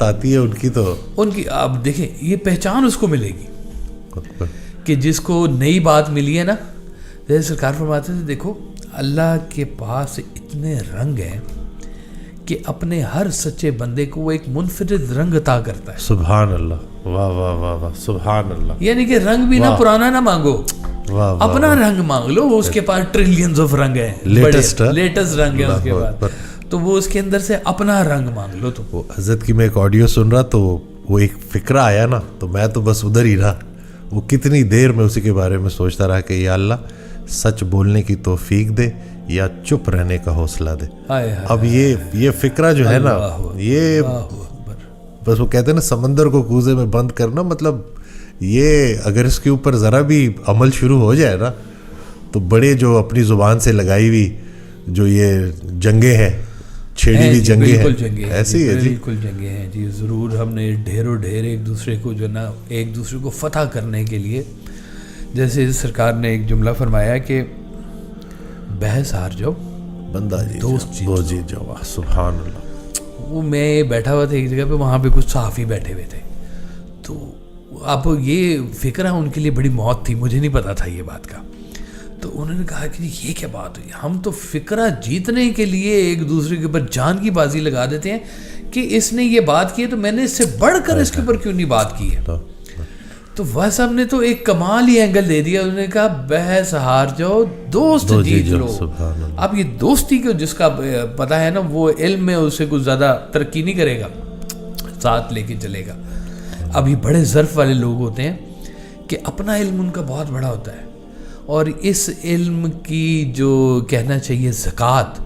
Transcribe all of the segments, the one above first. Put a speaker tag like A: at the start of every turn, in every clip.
A: آتی ہے ان کی تو
B: اب دیکھیں یہ پہچان اس کو ملے گی کہ جس کو نئی بات ملی ہے نا. جیسے سرکار فرماتے تھے دیکھو اللہ کے پاس اتنے رنگ ہیں کہ اپنے ہر سچے بندے کو وہ ایک منفرد رنگ عطا کرتا ہے.
A: سبحان اللہ, واہ واہ واہ واہ, سبحان اللہ.
B: یعنی کہ رنگ بھی نہ پرانا نہ مانگو, اپنا رنگ مانگ لو. اس کے پاس ٹریلینز آف رنگ ہیں, لیٹسٹ رنگ ہے اس کے پاس, تو وہ اس کے اندر سے اپنا رنگ مانگ لو. تو
A: وہ حضرت کی میں ایک آڈیو سن رہا تو وہ ایک فکرہ آیا نا, تو میں تو بس ادھر ہی رہا. وہ کتنی دیر میں اسی کے بارے میں سوچتا رہا کہ یا اللہ سچ بولنے کی توفیق دے یا چپ رہنے کا حوصلہ دے. اب یہ فکرہ جو ہے نا, یہ بس وہ کہتے ہیں نا سمندر کو کوزے میں بند کرنا, مطلب یہ اگر اس کے اوپر ذرا بھی عمل شروع ہو جائے نا تو بڑے جو اپنی زبان سے لگائی ہوئی جو یہ جنگیں ہیں, چھیڑی ہوئی جنگیں ہیں, ایسی ہے جی,
B: بالکل جنگیں ہیں جی. ضرور ہم نے ڈھیروں ڈھیر ایک دوسرے کو جو نا ایک دوسرے کو فتح کرنے کے لیے, جیسے سرکار نے ایک جملہ فرمایا کہ بحث ہار جاؤ
A: بندہ جی
B: دوست
A: جیت جاؤ. سبحان اللہ.
B: وہ میں بیٹھا ہوا تھا ایک جگہ پہ, وہاں پہ کچھ صحافی بیٹھے ہوئے تھے, تو اب یہ فکرہ ان کے لیے بڑی موت تھی, مجھے نہیں پتا تھا یہ بات کا. تو انہوں نے کہا کہ یہ کیا بات ہوئی, ہم تو فکرہ جیتنے کے لیے ایک دوسرے کے اوپر جان کی بازی لگا دیتے ہیں کہ اس نے یہ بات کی ہے تو میں نے اس سے بڑھ کر اس کے اوپر کیوں نہیں بات کی ہے. تو وہ صاحب نے تو ایک کمال ہی اینگل دے دیا. انہوں نے کہا بحث ہار جاؤ دوست جیت لو. اب یہ دوستی کو جس کا پتہ ہے نا وہ علم میں اسے کچھ زیادہ ترقی نہیں کرے گا, ساتھ لے کے چلے گا. اب یہ بڑے ظرف والے لوگ ہوتے ہیں کہ اپنا علم ان کا بہت بڑا ہوتا ہے, اور اس علم کی جو کہنا چاہیے زکوٰۃ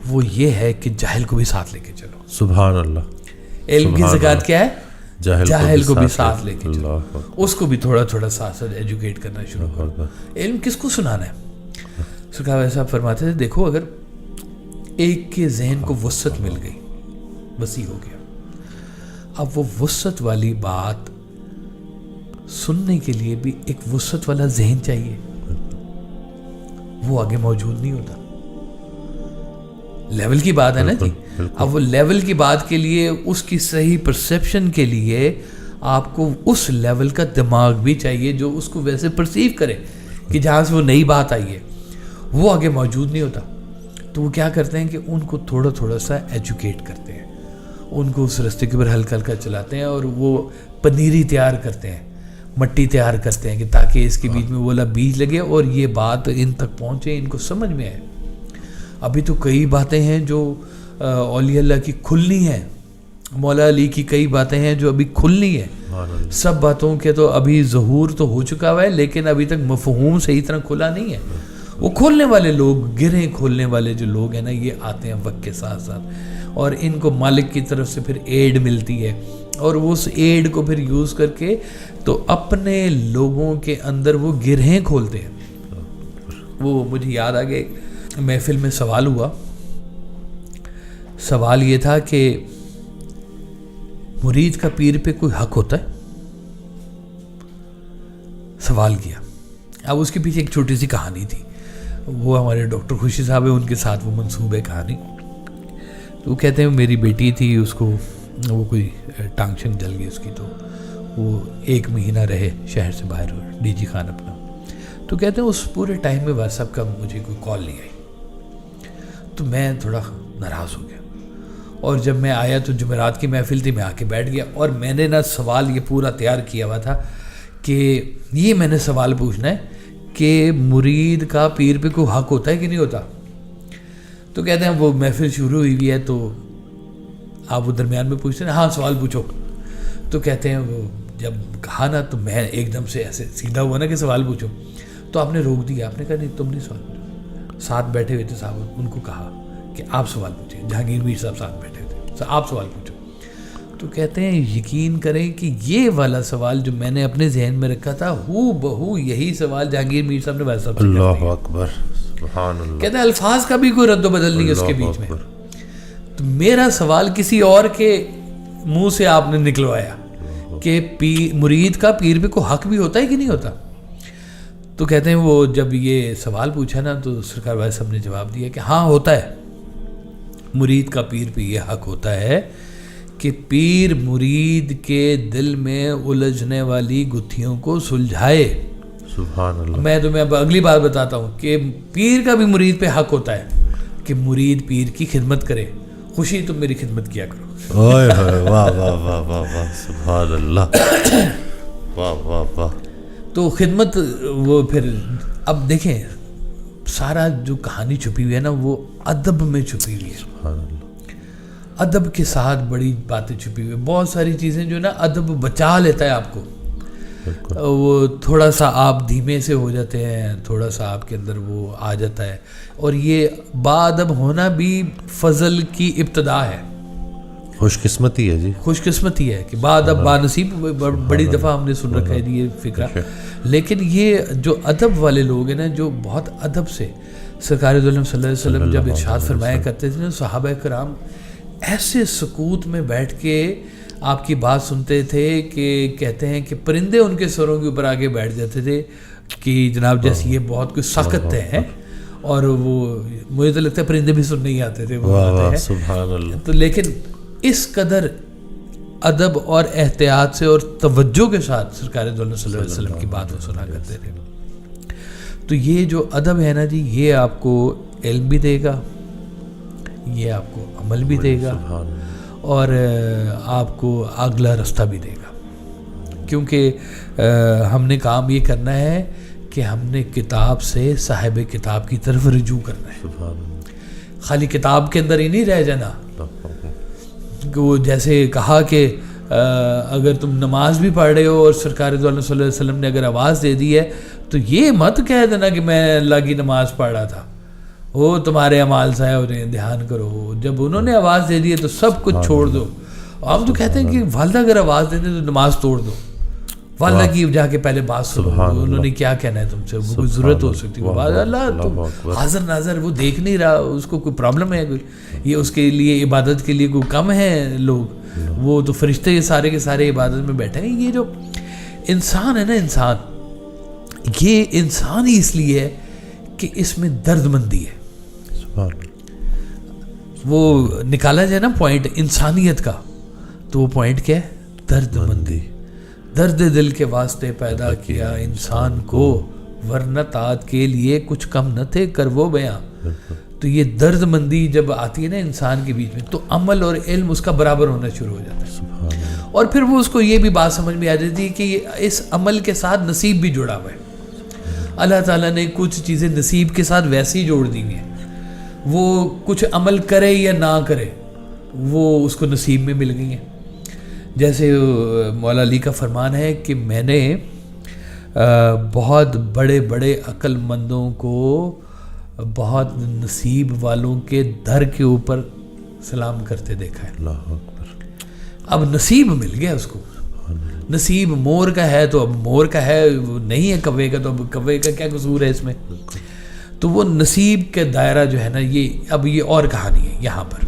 B: وہ یہ ہے کہ جاہل کو بھی ساتھ لے کے چلو.
A: سبحان اللہ.
B: علم کی زکوٰۃ کیا ہے؟ جاہل کو بھی ساتھ لے کے چلو, اس کو بھی تھوڑا تھوڑا ساتھ ساتھ ایجوکیٹ کرنا شروع کرو. علم کس کو سنانا ہے؟ سرکار صاحب فرماتے تھے دیکھو اگر ایک کے ذہن کو وسعت مل گئی, وسیع ہو گیا, اب وہ وسعت والی بات سننے کے لیے بھی ایک وسعت والا ذہن چاہیے, وہ آگے موجود نہیں ہوتا. لیول کی بات ہے نا جی. اب وہ لیول کی بات کے لیے اس کی صحیح پرسیپشن کے لیے آپ کو اس لیول کا دماغ بھی چاہیے جو اس کو ویسے پرسیو کرے کہ جہاں سے وہ نئی بات آئی ہے, وہ آگے موجود نہیں ہوتا. تو وہ کیا کرتے ہیں کہ ان کو تھوڑا تھوڑا سا ایجوکیٹ کرتے ہیں, ان کو اس رستے کے اوپر ہلکا ہلکا چلاتے ہیں, اور وہ پنیری تیار کرتے ہیں, مٹی تیار کرتے ہیں کہ تاکہ اس کے بیچ میں وہ والا بیج لگے اور یہ بات ان تک پہنچے, ان کو سمجھ میں آئے. ابھی تو کئی باتیں ہیں جو اولیاء اللہ کی کھلنی ہیں, مولا علی کی کئی باتیں ہیں جو ابھی کھلنی ہیں. سب باتوں کے تو ابھی ظہور تو ہو چکا ہوا ہے لیکن ابھی تک مفہوم صحیح طرح کھلا نہیں ہے. وہ کھولنے والے لوگ, گرہیں کھولنے والے جو لوگ ہیں نا, یہ آتے ہیں وقت کے ساتھ ساتھ, اور ان کو مالک کی طرف سے پھر ایڈ ملتی ہے, اور وہ اس ایڈ کو پھر یوز کر کے تو اپنے لوگوں کے اندر وہ گرہیں کھولتے ہیں. وہ مجھے یاد آ گئے, محفل میں سوال ہوا. سوال یہ تھا کہ مرید کا پیر پہ کوئی حق ہوتا ہے؟ سوال کیا. اب اس کے پیچھے ایک چھوٹی سی کہانی تھی. وہ ہمارے ڈاکٹر خوشی صاحب ہیں, ان کے ساتھ وہ منسوب ہے کہانی. تو وہ کہتے ہیں میری بیٹی تھی, اس کو وہ کوئی ٹانگ شنگ جل گئی اس کی, تو وہ 1 مہینہ رہے شہر سے باہر, ڈی جی خان اپنا. تو کہتے ہیں اس پورے ٹائم میں واٹس ایپ کا مجھے کوئی کال نہیں آئی, تو میں تھوڑا ناراض ہو گیا. اور جب میں آیا تو جمعرات کی محفل تھی, میں آ کے بیٹھ گیا, اور میں نے نا سوال یہ پورا تیار کیا ہوا تھا کہ یہ میں نے سوال پوچھنا ہے کہ مرید کا پیر پہ کوئی حق ہوتا ہے کہ نہیں ہوتا. تو کہتے ہیں وہ محفل شروع ہوئی ہے تو آپ وہ درمیان میں پوچھتے ہیں, ہاں سوال پوچھو. تو کہتے ہیں وہ جب کہا نا تو میں ایک دم سے ایسے سیدھا ہوا نا کہ سوال پوچھو, تو آپ نے روک دیا. آپ نے کہا نہیں تم نہیں سوال پوچھو. ساتھ بیٹھے ہوئے تھے صاحب, ان کو کہا کہ آپ سوال پوچھیں. جہانگیر میر صاحب ساتھ بیٹھے تھے, آپ سوال پوچھو. تو کہتے ہیں یقین کریں کہ یہ والا سوال جو میں نے اپنے ذہن میں رکھا تھا ہو بہو یہی سوال جہانگیر میر صاحب نے ویسا صاحب سے کر دیا.
A: اللہ اکبر, سبحان اللہ.
B: کہتے ہیں الفاظ کا بھی کوئی رد و بدل نہیں ہے اس کے بیچ میں. تو میرا سوال کسی اور کے منہ سے آپ نے نکلوایا کہ مرید کا پیر پہ کوئی حق بھی ہوتا ہے کہ نہیں ہوتا. تو کہتے ہیں وہ جب یہ سوال پوچھا نا تو سرکار والد صاحب نے جواب دیا کہ ہاں ہوتا ہے, مرید کا پیر پہ یہ حق ہوتا ہے کہ پیر مرید کے دل میں الجھنے والی گتھیوں کو سلجھائے.
A: سبحان اللہ.
B: میں تمہیں اب اگلی بات بتاتا ہوں کہ پیر کا بھی مرید پہ حق ہوتا ہے کہ مرید پیر کی خدمت کرے. خوشی تم میری خدمت کیا کرو.
A: اوئے ہوئے واہ واہ واہ واہ واہ سبحان اللہ. واہ واہ واہ.
B: تو خدمت وہ پھر اب دیکھیں سارا جو کہانی چھپی ہوئی ہے نا وہ ادب میں چھپی ہوئی ہے.
A: سبحان اللہ.
B: ادب کے ساتھ بڑی باتیں چھپی ہوئی. بہت ساری چیزیں جو نا ادب بچا لیتا ہے آپ کو. وہ تھوڑا سا آپ دھیمے سے ہو جاتے ہیں, تھوڑا سا آپ کے اندر وہ آ جاتا ہے. اور یہ باادب ہونا بھی فضل کی ابتدا ہے,
A: خوش قسمتی ہے جی.
B: خوش قسمتی ہے کہ باادب بانصیب بڑی دفعہ ہم نے سن رکھا ہے یہ فکرہ. لیکن یہ جو ادب والے لوگ ہیں نا جو بہت ادب سے سرکار دو عالم صلی اللہ علیہ وسلم جب ارشاد فرمایا کرتے تھے نا, صحابہ کرام ایسے سکوت میں بیٹھ کے آپ کی بات سنتے تھے کہ کہتے ہیں کہ پرندے ان کے سروں کے اوپر آگے بیٹھ جاتے تھے کہ جناب جیسے یہ بہت کچھ سخت ہیں. اور وہ مجھے تو لگتا ہے پرندے بھی سننے ہی آتے تھے وہ باتیں.
A: سبحان اللہ.
B: تو لیکن اس قدر ادب اور احتیاط سے اور توجہ کے ساتھ سرکار دو عالم صلی اللہ علیہ وسلم کی بات وہ سنا کرتے تھے. تو یہ جو ادب ہے نا جی یہ آپ کو علم بھی دے گا, یہ آپ کو عمل بھی دے گا, اور آپ کو اگلا راستہ بھی دے گا. کیونکہ ہم نے کام یہ کرنا ہے کہ ہم نے کتاب سے صاحب کتاب کی طرف رجوع کرنا ہے. خالی کتاب کے اندر ہی نہیں رہ جانا. کہ وہ جیسے کہا کہ اگر تم نماز بھی پڑھ رہے ہو اور سرکار دو عالم صلی اللہ علیہ وسلم نے اگر آواز دے دی ہے تو یہ مت کہہ دینا کہ میں اللہ کی نماز پڑھ رہا تھا, وہ تمہارے اعمال سے ہو رہے ہیں, دھیان کرو. جب انہوں نے آواز دے دی ہے تو سب کچھ چھوڑ دو. ہم تو کہتے ہیں کہ والدہ اگر آواز دے دیں تو نماز توڑ دو, والدہ کی جا کے پہلے بات سنو, انہوں نے کیا کہنا ہے تم سے, وہ کوئی ضرورت ہو سکتی ہے. اللہ تم حاضر ناظر وہ دیکھ نہیں رہا, اس کو کوئی پرابلم ہے, یہ اس کے لیے عبادت کے لیے کوئی کم ہے لوگ, وہ تو فرشتے سارے کے سارے عبادت میں بیٹھے ہیں. یہ جو انسان ہے نا انسان, یہ انسان ہی اس لیے ہے کہ اس میں درد مندی ہے. وہ نکالا جائے نا پوائنٹ انسانیت کا, تو وہ پوائنٹ کیا ہے؟ درد مندی. درد دل کے واسطے پیدا کیا انسان کو, ورنہ طاعت کے لیے کچھ کم نہ تھے کر وہ بیاں. تو یہ درد مندی جب آتی ہے نا انسان کے بیچ میں تو عمل اور علم اس کا برابر ہونا شروع ہو جاتا ہے. اور پھر وہ اس کو یہ بھی بات سمجھ میں آ جاتی ہے کہ اس عمل کے ساتھ نصیب بھی جڑا ہوا ہے. اللہ تعالیٰ نے کچھ چیزیں نصیب کے ساتھ ویسے ہی جوڑ دی ہیں. وہ کچھ عمل کرے یا نہ کرے وہ اس کو نصیب میں مل گئی ہیں. جیسے مولا علی کا فرمان ہے کہ میں نے بہت بڑے بڑے عقل مندوں کو بہت نصیب والوں کے در کے اوپر سلام کرتے دیکھا ہے.
A: اللہ اکبر.
B: اب نصیب مل گیا اس کو. نصیب مور کا ہے تو اب مور کا ہے, وہ نہیں ہے کوے کا تو اب کوے کا کیا قصور ہے اس میں. تو وہ نصیب کے دائرہ جو ہے نا یہ اب یہ اور کہانی ہے یہاں پر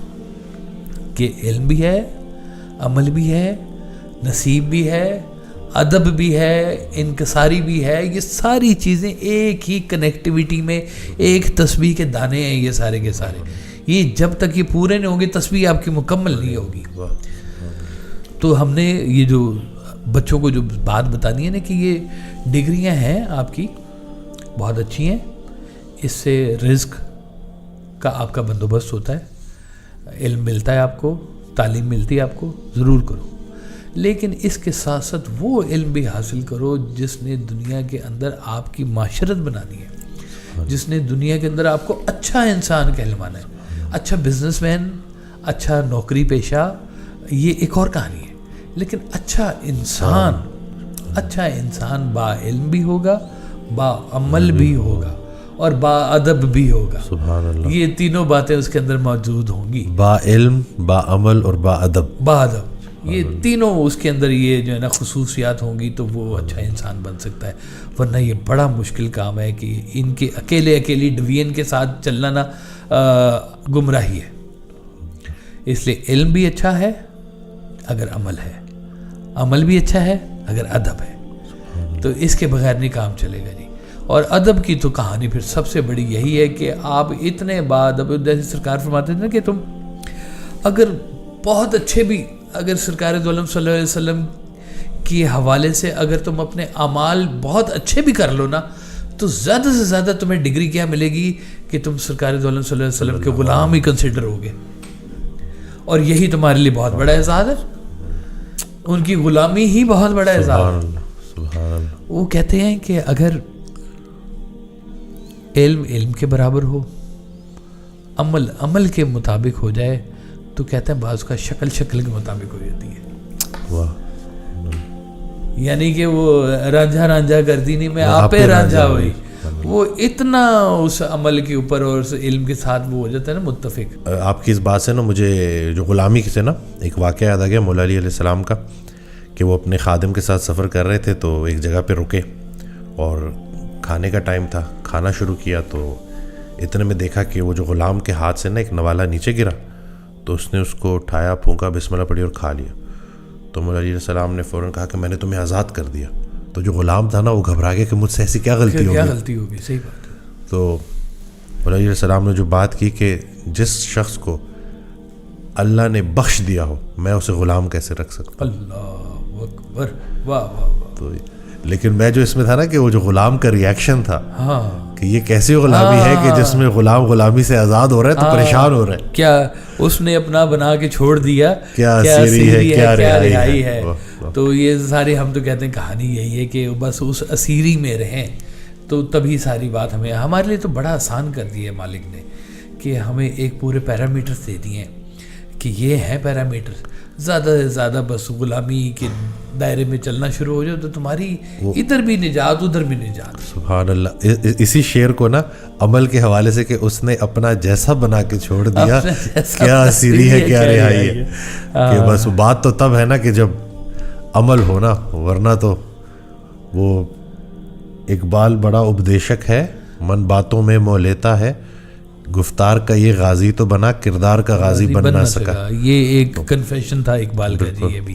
B: کہ علم بھی ہے, عمل بھی ہے, نصیب بھی ہے, ادب بھی ہے, انکساری بھی ہے. یہ ساری چیزیں ایک ہی کنیکٹیویٹی میں ایک تسبیح کے دانے ہیں یہ سارے کے سارے. یہ جب تک یہ پورے نہیں ہوں گے تسبیح آپ کی مکمل نہیں ہوگی. تو ہم نے یہ جو بچوں کو جو بات بتانی ہے نا کہ یہ ڈگریاں ہیں آپ کی بہت اچھی ہیں, اس سے رزق کا آپ کا بندوبست ہوتا ہے, علم ملتا ہے آپ کو, تعلیم ملتی ہے آپ کو, ضرور کرو. لیکن اس کے ساتھ ساتھ وہ علم بھی حاصل کرو جس نے دنیا کے اندر آپ کی معاشرت بنانی ہے, جس نے دنیا کے اندر آپ کو اچھا انسان کہلوانا ہے. اچھا بزنس مین, اچھا نوکری پیشہ, یہ ایک اور کہانی ہے. لیکن اچھا انسان با علم بھی ہوگا, با عمل بھی ہوگا اور با ادب بھی ہوگا.
A: سبحان اللہ.
B: یہ تینوں باتیں اس کے اندر موجود ہوں گی,
A: با علم, با عمل اور با ادب.
B: یہ تینوں اس کے اندر یہ جو ہے نا خصوصیات ہوں گی تو وہ اچھا انسان بن سکتا ہے. ورنہ یہ بڑا مشکل کام ہے کہ ان کے اکیلی ڈویژن کے ساتھ چلنا نا گمراہی ہے. اس لیے علم بھی اچھا ہے اگر عمل ہے, عمل بھی اچھا ہے اگر ادب ہے, تو اس کے بغیر نہیں کام چلے گا جی. اور ادب کی تو کہانی پھر سب سے بڑی یہی ہے کہ آپ اتنے بعد اب جیسے سرکار فرماتے تھے نا کہ تم اگر بہت اچھے بھی اگر سرکار دو عالم صلی اللہ علیہ وسلم کے حوالے سے اگر تم اپنے اعمال بہت اچھے بھی کر لو نا تو زیادہ سے زیادہ تمہیں ڈگری کیا ملے گی کہ تم سرکار دو عالم صلی اللہ علیہ وسلم کے غلام ہی کنسیڈر ہوگے, اور یہی تمہارے لیے بہت بڑا اعزاز ہے. ان کی غلامی ہی بہت بڑا اعزاز ہے. وہ کہتے ہیں کہ اگر علم علم کے برابر ہو, عمل عمل کے مطابق ہو جائے تو کہتے ہیں بعض کا شکل شکل کے مطابق ہو جاتی ہے. یعنی کہ وہ رانجھا رانجھا کرتی نہیں, میں آپ پہ رانجھا ہوئی, وہ اتنا اس عمل کے اوپر اور اس علم کے ساتھ وہ ہو جاتا ہے نا متفق.
A: آپ کی اس بات سے نا مجھے جو غلامی سے نا ایک واقعہ یاد آ گیا مولا علی علیہ السلام کا, کہ وہ اپنے خادم کے ساتھ سفر کر رہے تھے تو ایک جگہ پہ رکے اور کھانے کا ٹائم تھا, کھانا شروع کیا تو اتنے میں دیکھا کہ وہ جو غلام کے ہاتھ سے نا ایک نوالا نیچے گرا, تو اس نے اس کو اٹھایا, پھونکا, بسم اللہ پڑھی اور کھا لیا. تو مولا علی علیہ السلام نے فوراً کہا کہ میں نے تمہیں آزاد کر دیا. تو جو غلام تھا نا وہ گھبرا گیا کہ مجھ سے ایسی کیا غلطی ہوگی.
B: صحیح بات ہے.
A: تو مولا علی علیہ السلام نے جو بات کی کہ جس شخص کو اللہ نے بخش دیا ہو میں اسے غلام کیسے رکھ سکتا ہوں.
B: اللہ اکبر, واہ واہ واہ.
A: تو لیکن میں جو اس میں تھا نا کہ وہ جو غلام کا ریاکشن تھا
B: ہاں
A: کہ یہ کیسی غلامی ہے کہ جس میں غلام غلامی سے آزاد ہو رہا ہے تو پریشان ہو رہا ہے.
B: کیا اس نے اپنا بنا کے چھوڑ دیا,
A: کیا اسیری ہے, کیا
B: رہائی ہے. تو یہ ساری ہم تو کہتے ہیں کہانی یہی ہے کہ بس اس اسیری میں رہیں تو تبھی ساری بات ہمارے لیے تو بڑا آسان کر دیا ہے مالک نے کہ ہمیں ایک پورے پیرامیٹرز دے دیے ہیں کہ یہ ہیں پیرامیٹر, زیادہ سے زیادہ بس غلامی کے دائرے میں چلنا شروع ہو جاؤ تو تمہاری ادھر بھی نجات ادھر بھی نجات.
A: سبحان اللہ. اسی شعر کو نا عمل کے حوالے سے کہ اس نے اپنا جیسا بنا کے چھوڑ دیا, کیا اسیری ہے کیا رہائی ہے. کہ بس بات تو تب ہے نا کہ جب عمل ہونا, ورنہ تو وہ اقبال بڑا اپدیشک ہے, من باتوں میں موہ لیتا ہے, گفتار کا یہ غازی تو بنا کردار کا غازی بن نہ سکا.
B: یہ ایک کنفیشن تھا اقبال کا جی, یہ بھی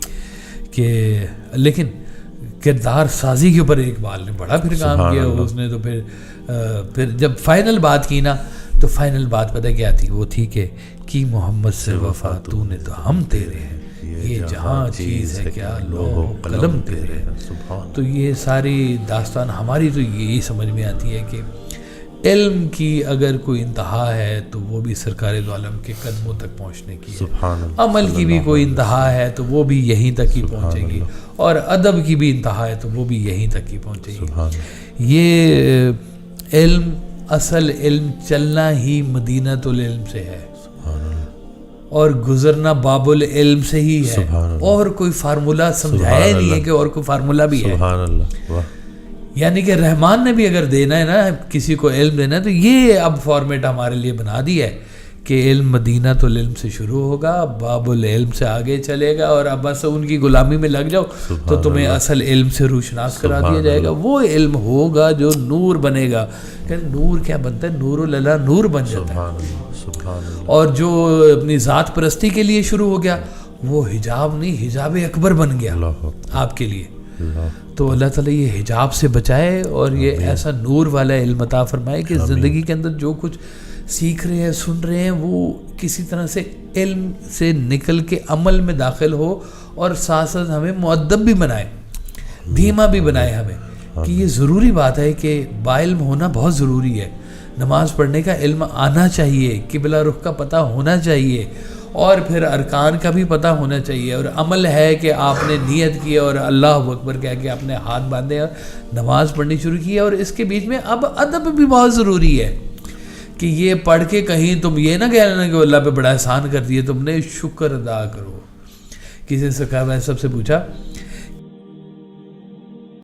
B: کہ لیکن کردار سازی کے اوپر اقبال نے بڑا پھر کام کیا. اس نے تو پھر جب فائنل بات کی نا تو فائنل بات پتہ کیا تھی, وہ تھی کہ کی محمد سے وفا تو نے تو ہم تیرے ہیں, یہ جہاں چیز ہے کیا لوح و قلم تیرے. تو یہ ساری داستان ہماری تو یہی سمجھ میں آتی ہے کہ علم کی اگر کوئی انتہا ہے تو وہ بھی سرکار دو عالم کے قدموں تک پہنچنے کی ہے. عمل کی بھی کوئی انتہا ہے تو وہ بھی یہیں تک ہی پہنچے گی, اور ادب کی بھی انتہا ہے تو وہ بھی یہیں تک ہی پہنچے گی. یہ علم, اصل علم چلنا ہی مدینۃ العلم سے ہے اور گزرنا باب العلم سے ہی ہے, اور کوئی فارمولہ سمجھایا نہیں ہے کہ اور کوئی فارمولہ بھی ہے.
A: سبحان اللہ.
B: یعنی کہ رحمان نے بھی اگر دینا ہے نا کسی کو علم دینا ہے تو یہ اب فارمیٹ ہمارے لیے بنا دی ہے کہ علم مدینۃ العلم سے شروع ہوگا, باب العلم سے آگے چلے گا, اور اب بس ان کی غلامی میں لگ جاؤ تو تمہیں اصل علم سے روشناس کرا دیا جائے گا. وہ علم ہوگا جو نور بنے گا. کہ نور کیا بنتا ہے, نور اللہ نور بن جاتا ہے. اور جو اپنی ذات پرستی کے لیے شروع ہو گیا وہ حجاب نہیں, حجاب اکبر بن گیا آپ کے لیے. تو اللہ تعالیٰ یہ حجاب سے بچائے اور یہ ایسا نور والا علم عطا فرمائے کہ زندگی کے اندر جو کچھ سیکھ رہے ہیں, سن رہے ہیں, وہ کسی طرح سے علم سے نکل کے عمل میں داخل ہو, اور ساتھ ساتھ ہمیں مؤدب بھی بنائے, دھیما بھی بنائے ہمیں. کہ یہ ضروری بات ہے کہ باعلم ہونا بہت ضروری ہے. نماز پڑھنے کا علم آنا چاہیے, قبلہ رخ کا پتہ ہونا چاہیے, اور پھر ارکان کا بھی پتہ ہونا چاہیے. اور عمل ہے کہ آپ نے نیت کی اور اللہ اکبر کہہ کے اپنے ہاتھ باندھے اور نماز پڑھنی شروع کی. اور اس کے بیچ میں اب ادب بھی بہت ضروری ہے کہ یہ پڑھ کے کہیں تم یہ نہ کہنا کہ اللہ پہ بڑا احسان کر دیے تم نے, شکر ادا کرو. کسی سے کہا, میں سب سے پوچھا